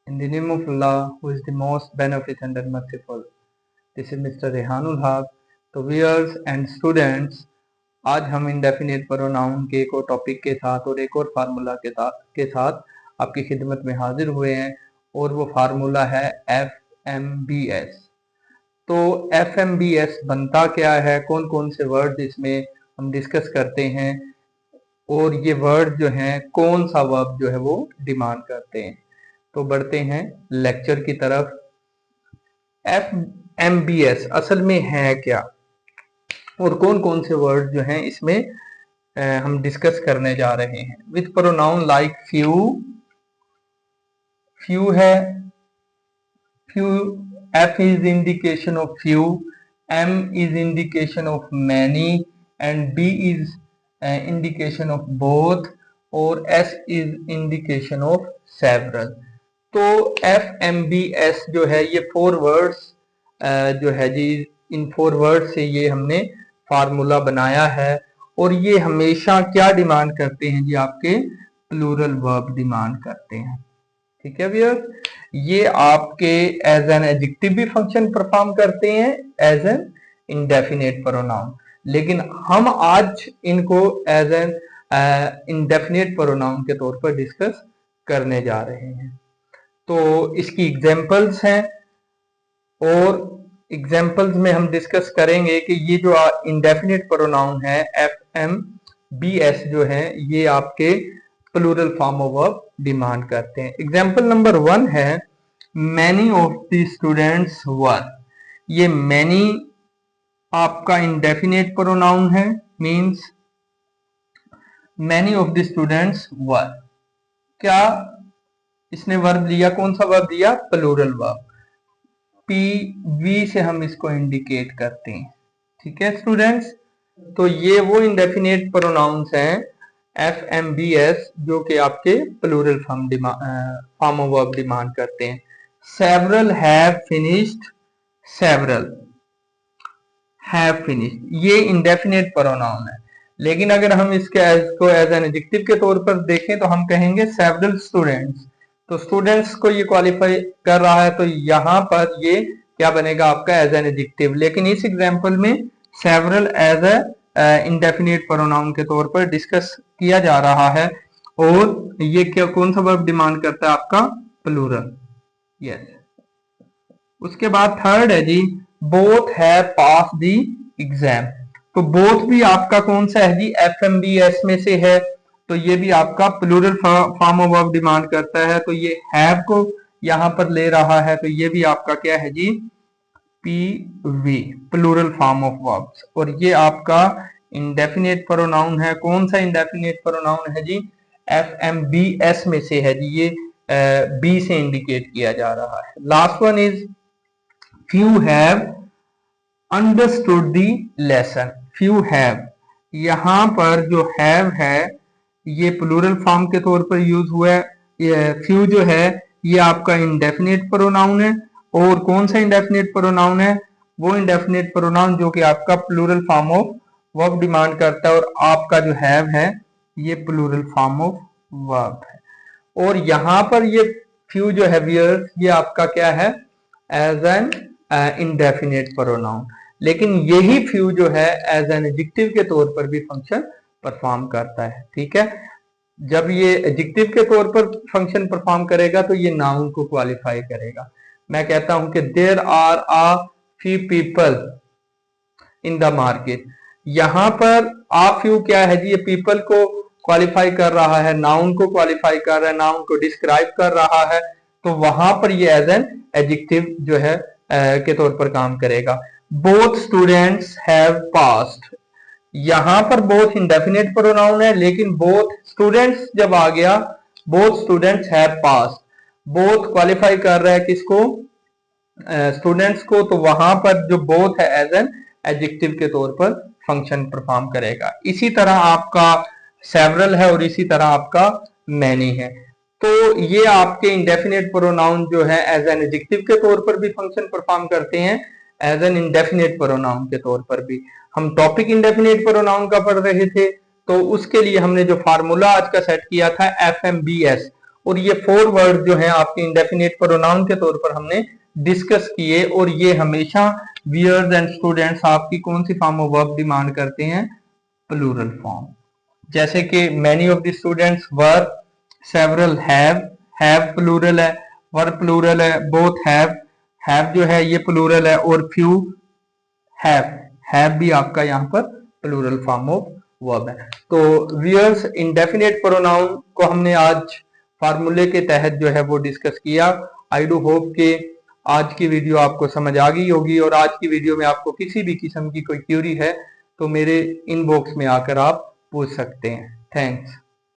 In the name of Allah, who is the most beneficent and merciful. This is Mr. Rehanul Haq. तो viewers and students, आज हम indefinite pronoun के एक और topic के साथ और एक और फार्मूला के साथ आपकी खिदमत में हाजिर हुए हैं और वो फार्मूला है FMBS। तो FMBS बनता क्या है, कौन कौन से वर्ड इसमें हम डिस्कस करते हैं और ये वर्ड जो हैं कौन सा वर्ब जो है वो डिमांड करते हैं। तो बढ़ते हैं लेक्चर की तरफ। FMBS असल में है क्या और कौन कौन से वर्ड जो हैं इसमें हम डिस्कस करने जा रहे हैं। With pronoun like few, few है, few, F is indication of few, M is indication of many and B is indication of both और S is indication of several। तो FMBS जो है ये 4 वर्ड्स जो है जी, इन 4 वर्ड से ये हमने फार्मूला बनाया है और ये हमेशा क्या डिमांड करते हैं जी, आपके प्लूरल वर्ब डिमांड करते हैं। ठीक है व्यूअर्स, ये आपके एज एन एडजेक्टिव भी फंक्शन परफॉर्म करते हैं एज एन इंडेफिनेट प्रोनाउन, लेकिन हम आज इनको एज एन इंडेफिनेट प्रोनाउन के तौर पर डिस्कस करने जा रहे हैं। तो इसकी एग्जांपल्स हैं और एग्जांपल्स में हम डिस्कस करेंगे कि ये जो इंडेफिनिट प्रोनाउन है FMBS जो है ये आपके plural form of verb demand करते हैं। एग्जांपल नंबर 1 है many of the students were. ये मैनी आपका इंडेफिनिट प्रोनाउन है, means many of the students were. क्या इसने वर्ब लिया, कौन सा वर्ब दिया, प्लूरल वर्ब। PV से हम इसको इंडिकेट करते हैं। ठीक है स्टूडेंट्स, तो ये वो इंडेफिनेट प्रोनाउंस हैं FMBS जो कि आपके plural form of verb demand करते हैं। Several, have finished, several, have finished, ये इंडेफिनेट प्रोनाउन है, लेकिन अगर हम इसको एज एन एडजेक्टिव के तौर पर देखें तो हम कहेंगे सेवरल स्टूडेंट्स। तो स्टूडेंट्स को ये क्वालिफाई कर रहा है, तो यहाँ पर ये क्या बनेगा आपका एज एन एडजेक्टिव, लेकिन इस एग्जांपल में several as a indefinite pronoun के तौर पर डिस्कस किया जा रहा है और ये क्या कौन सा वर्ब डिमांड करता है आपका, प्लूरल। यस। उसके बाद थर्ड है जी both have pass the exam. तो बोथ भी आपका कौन सा है जी, FMBS में से है, तो ये भी आपका plural form of verb demand करता है। तो ये हैव को यहां पर ले रहा है, तो ये भी आपका क्या है जी, PV, plural form of verbs. और ये आपका इंडेफिनेट प्रोनाउन है, कौन सा इंडेफिनेट प्रोनाउन है जी, FMBS में से है जी, ये B से इंडिकेट किया जा रहा है। Last one is few have understood the lesson। few have, यहां पर जो have है ये प्लूरल फॉर्म के तौर पर यूज हुआ है। ये few जो है ये आपका इंडेफिनेट प्रोनाउन है और कौन सा इंडेफिनेट प्रोनाउन है, वो इंडेफिनेट प्रोनाउन जो कि आपका plural form of verb demand करता है और आपका जो हैव है ये प्लूरल फॉर्म ऑफ वर्ब है। और यहां पर ये फ्यू जो है व्यूअर्स ये आपका क्या है, एज एन इंडेफिनेट प्रोनाउन, लेकिन यही फ्यू जो है एज एन एडजेक्टिव के तौर पर भी फंक्शन परफॉर्म करता है। ठीक है, जब ये एडजेक्टिव के तौर पर फंक्शन परफॉर्म करेगा तो ये नाउन को क्वालिफाई करेगा। मैं कहता हूं कि there are a few people in the market, यहां पर आ फ्यू क्या है जी, ये पीपल को क्वालिफाई कर रहा है, नाउन को क्वालिफाई कर रहा है, नाउन को डिस्क्राइब कर रहा है, तो वहां पर ये एज एन एडजेक्टिव जो है के तौर पर काम करेगा। बोथ स्टूडेंट्स हैव पास्ड, यहां पर बोथ इंडेफिनेट प्रोनाउन है, लेकिन बोथ स्टूडेंट्स जब आ गया, both students have passed, both qualify कर रहा है किसको, स्टूडेंट्स को, तो वहां पर जो बोथ है एज एन एडजेक्टिव के तौर पर फंक्शन परफॉर्म करेगा। इसी तरह आपका सेवरल है और इसी तरह आपका मैनी है। तो ये आपके इंडेफिनेट प्रोनाउन जो है एज एन एडजेक्टिव के तौर पर भी फंक्शन परफॉर्म करते हैं, एज एन इंडेफिनेट प्रोनाउन के तौर पर भी। हम टॉपिक इंडेफिनेट प्रोनाउन का पढ़ रहे थे, तो उसके लिए हमने जो फार्मूला आज का सेट किया था FMBS, और ये 4 वर्ड जो है आपके इंडेफिनिट प्रोनाउन के तौर पर हमने डिस्कस किए, और ये हमेशा वियर्स एंड स्टूडेंट्स आपकी कौन सी फॉर्म ऑफ वर्ब डिमांड करते हैं? Plural form. जैसे कि many of the students were, several have plural है, वर प्लूरल है, बोथ हैव जो है ये प्लूरल है, और फ्यू हैव भी आपका यहाँ पर प्लूरल फॉर्म ऑफ वर्ब है। तो वियर्स इंडेफिनिट प्रोनाउन को हमने आज फार्मूले के तहत जो है वो डिस्कस किया। आई डू होप कि आज की वीडियो आपको समझ आ गई होगी, और आज की वीडियो में आपको किसी भी किस्म की कोई क्यूरी है तो मेरे इनबॉक्स में आकर आप पूछ सकते हैं। थैंक्स।